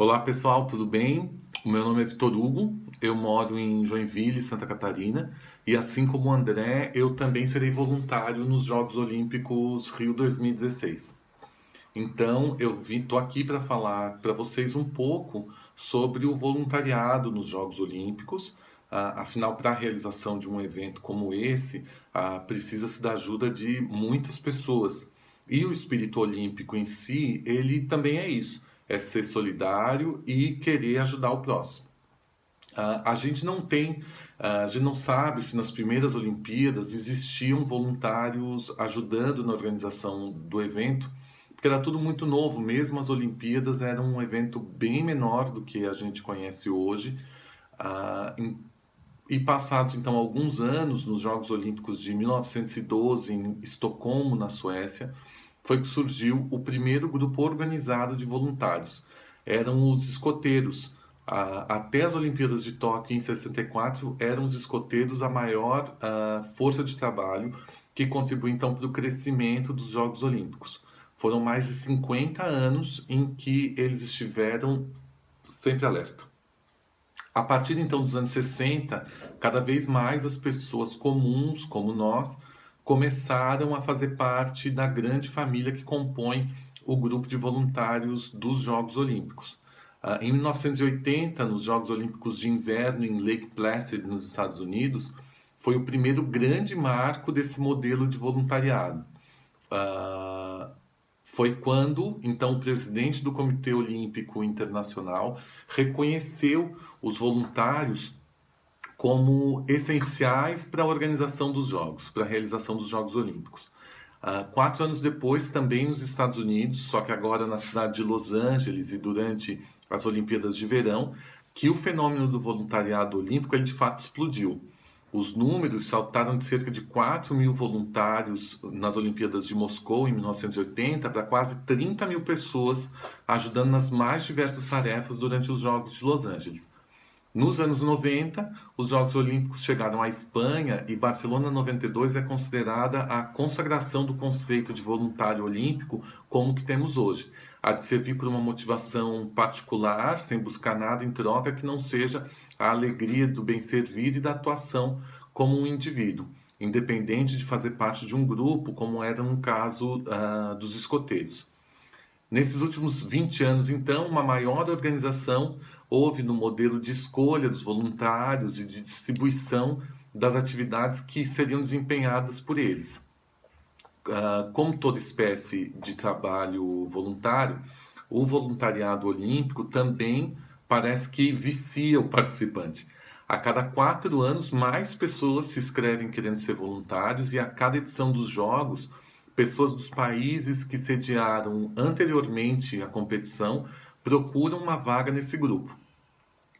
Olá pessoal, tudo bem? O meu nome é Vitor Hugo, eu moro em Joinville, Santa Catarina, e assim como o André, eu também serei voluntário nos Jogos Olímpicos Rio 2016. Então, tô aqui para falar para vocês um pouco sobre o voluntariado nos Jogos Olímpicos. Afinal, para a realização de um evento como esse, precisa-se da ajuda de muitas pessoas. E o espírito olímpico em si, ele também é isso, é ser solidário e querer ajudar o próximo. A gente não sabe se nas primeiras Olimpíadas existiam voluntários ajudando na organização do evento, porque era tudo muito novo, mesmo as Olimpíadas eram um evento bem menor do que a gente conhece hoje. Ah, em- e passados então alguns anos, nos Jogos Olímpicos de 1912 em Estocolmo, na Suécia, foi que surgiu o primeiro grupo organizado de voluntários. Eram os escoteiros. Até as Olimpíadas de Tóquio em 64, eram os escoteiros a maior força de trabalho que contribui então para o crescimento dos Jogos Olímpicos. Foram mais de 50 anos em que eles estiveram sempre alerta. A partir então dos anos 60, cada vez mais as pessoas comuns, como nós, começaram a fazer parte da grande família que compõe o grupo de voluntários dos Jogos Olímpicos. Em 1980, nos Jogos Olímpicos de Inverno em Lake Placid, nos Estados Unidos, foi o primeiro grande marco desse modelo de voluntariado. Ah, Foi quando, então, o presidente do Comitê Olímpico Internacional reconheceu os voluntários como essenciais para a organização dos Jogos, para a realização dos Jogos Olímpicos. 4 anos depois, também nos Estados Unidos, só que agora na cidade de Los Angeles e durante as Olimpíadas de Verão, que o fenômeno do voluntariado olímpico ele de fato explodiu. Os números saltaram de cerca de 4 mil voluntários nas Olimpíadas de Moscou em 1980 para quase 30 mil pessoas ajudando nas mais diversas tarefas durante os Jogos de Los Angeles. Nos anos 90, os Jogos Olímpicos chegaram à Espanha e Barcelona 92 é considerada a consagração do conceito de voluntário olímpico como o que temos hoje. Há de servir por uma motivação particular, sem buscar nada em troca que não seja a alegria do bem servir e da atuação como um indivíduo, independente de fazer parte de um grupo, como era no caso dos escoteiros. Nesses últimos 20 anos, então, uma maior organização houve no modelo de escolha dos voluntários e de distribuição das atividades que seriam desempenhadas por eles. Como toda espécie de trabalho voluntário, o voluntariado olímpico também parece que vicia o participante. A cada 4 anos, mais pessoas se inscrevem querendo ser voluntários, e a cada edição dos Jogos, pessoas dos países que sediaram anteriormente a competição procuram uma vaga nesse grupo.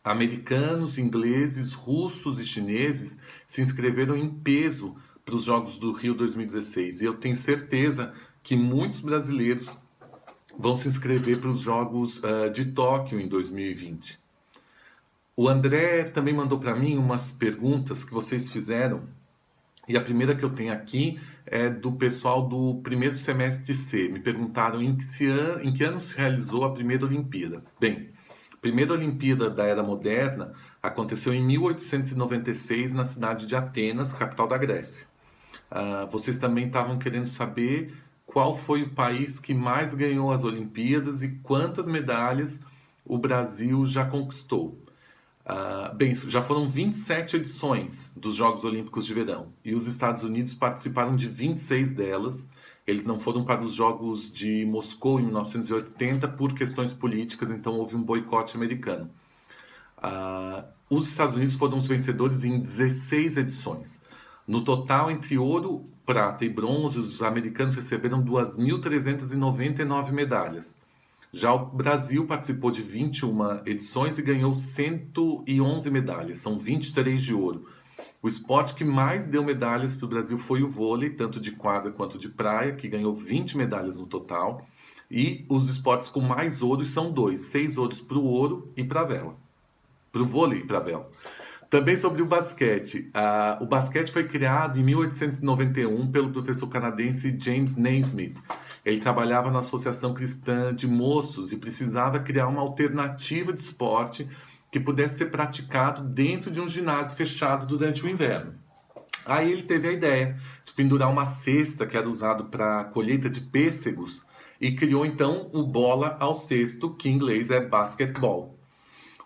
Americanos, ingleses, russos e chineses se inscreveram em peso para os Jogos do Rio 2016. E eu tenho certeza que muitos brasileiros vão se inscrever para os Jogos de Tóquio em 2020. O André também mandou para mim umas perguntas que vocês fizeram. E a primeira que eu tenho aqui é do pessoal do primeiro semestre C. Me perguntaram em que ano se realizou a primeira Olimpíada. Bem, a primeira Olimpíada da Era Moderna aconteceu em 1896 na cidade de Atenas, capital da Grécia. Vocês também estavam querendo saber qual foi o país que mais ganhou as Olimpíadas e quantas medalhas o Brasil já conquistou. Bem, já foram 27 edições dos Jogos Olímpicos de Verão e os Estados Unidos participaram de 26 delas. Eles não foram para os Jogos de Moscou em 1980 por questões políticas, então houve um boicote americano. Os Estados Unidos foram os vencedores em 16 edições. No total, entre ouro, prata e bronze, os americanos receberam 2.399 medalhas. Já o Brasil participou de 21 edições e ganhou 111 medalhas, são 23 de ouro. O esporte que mais deu medalhas para o Brasil foi o vôlei, tanto de quadra quanto de praia, que ganhou 20 medalhas no total. E os esportes com mais ouros são dois, 6 ouros para o ouro e para a vela. Para o vôlei e para a vela. Também sobre o basquete. O basquete foi criado em 1891 pelo professor canadense James Naismith. Ele trabalhava na Associação Cristã de Moços e precisava criar uma alternativa de esporte que pudesse ser praticado dentro de um ginásio fechado durante o inverno. Aí ele teve a ideia de pendurar uma cesta que era usado para colheita de pêssegos e criou então o bola ao cesto, que em inglês é basketball.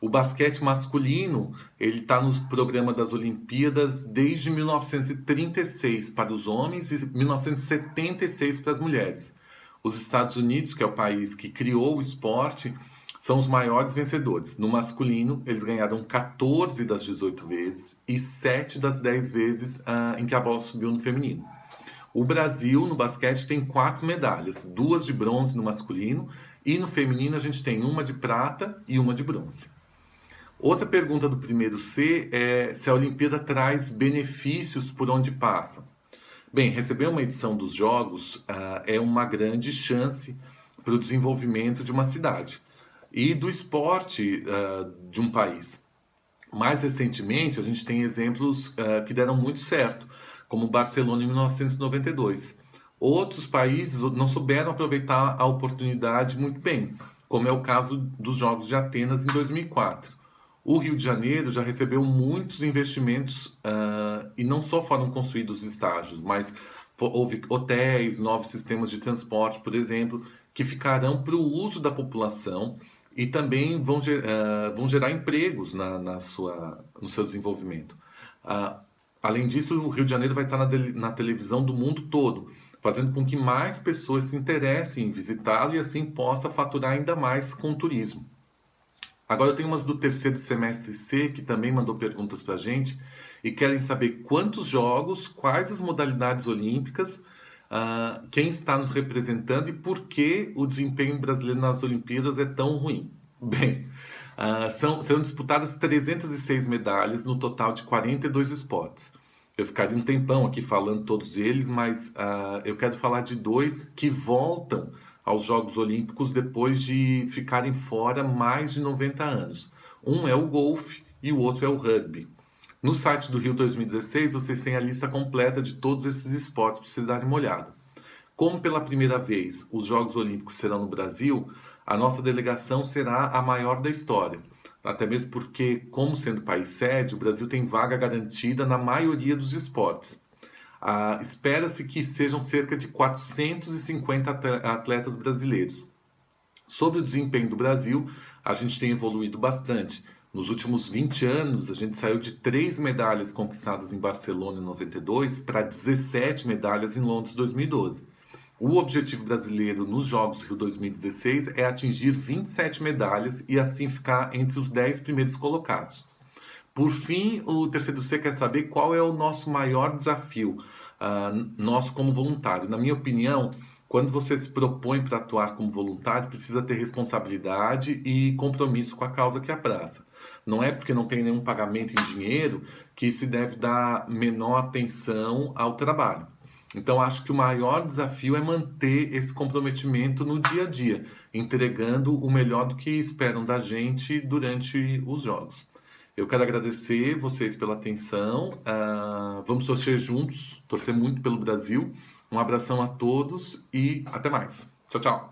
O basquete masculino, ele está no programa das Olimpíadas desde 1936 para os homens e 1976 para as mulheres. Os Estados Unidos, que é o país que criou o esporte, são os maiores vencedores. No masculino, eles ganharam 14 das 18 vezes e 7 das 10 vezes em que a bola subiu no feminino. O Brasil, no basquete, tem 4 medalhas, 2 de bronze no masculino e no feminino a gente tem uma de prata e uma de bronze. Outra pergunta do primeiro C é se a Olimpíada traz benefícios por onde passa. Bem, receber uma edição dos Jogos é uma grande chance para o desenvolvimento de uma cidade e do esporte de um país. Mais recentemente, a gente tem exemplos que deram muito certo, como Barcelona em 1992. Outros países não souberam aproveitar a oportunidade muito bem, como é o caso dos Jogos de Atenas em 2004. O Rio de Janeiro já recebeu muitos investimentos e não só foram construídos estádios, mas houve hotéis, novos sistemas de transporte, por exemplo, que ficarão para o uso da população e também vão gerar empregos no seu desenvolvimento. Além disso, o Rio de Janeiro vai estar na televisão do mundo todo, fazendo com que mais pessoas se interessem em visitá-lo e assim possa faturar ainda mais com o turismo. Agora eu tenho umas do terceiro semestre C que também mandou perguntas para a gente e querem saber quantos jogos, quais as modalidades olímpicas, quem está nos representando e por que o desempenho brasileiro nas Olimpíadas é tão ruim. Bem, serão disputadas 306 medalhas no total de 42 esportes. Eu ficaria um tempão aqui falando todos eles, mas eu quero falar de 2 que voltam aos Jogos Olímpicos depois de ficarem fora mais de 90 anos. Um é o golfe e o outro é o rugby. No site do Rio 2016 vocês têm a lista completa de todos esses esportes para vocês darem uma olhada. Como pela primeira vez os Jogos Olímpicos serão no Brasil, a nossa delegação será a maior da história. Até mesmo porque, como sendo país sede, o Brasil tem vaga garantida na maioria dos esportes. Espera-se que sejam cerca de 450 atletas brasileiros. Sobre o desempenho do Brasil, a gente tem evoluído bastante. Nos últimos 20 anos, a gente saiu de 3 medalhas conquistadas em Barcelona em 92 para 17 medalhas em Londres 2012. O objetivo brasileiro nos Jogos Rio 2016 é atingir 27 medalhas e assim ficar entre os 10 primeiros colocados. Por fim, o terceiro C quer saber qual é o nosso maior desafio, nosso como voluntário. Na minha opinião, quando você se propõe para atuar como voluntário, precisa ter responsabilidade e compromisso com a causa que abraça. Não é porque não tem nenhum pagamento em dinheiro que se deve dar menor atenção ao trabalho. Então, acho que o maior desafio é manter esse comprometimento no dia a dia, entregando o melhor do que esperam da gente durante os jogos. Eu quero agradecer vocês pela atenção. Vamos torcer juntos, torcer muito pelo Brasil. Um abração a todos e até mais. Tchau, tchau.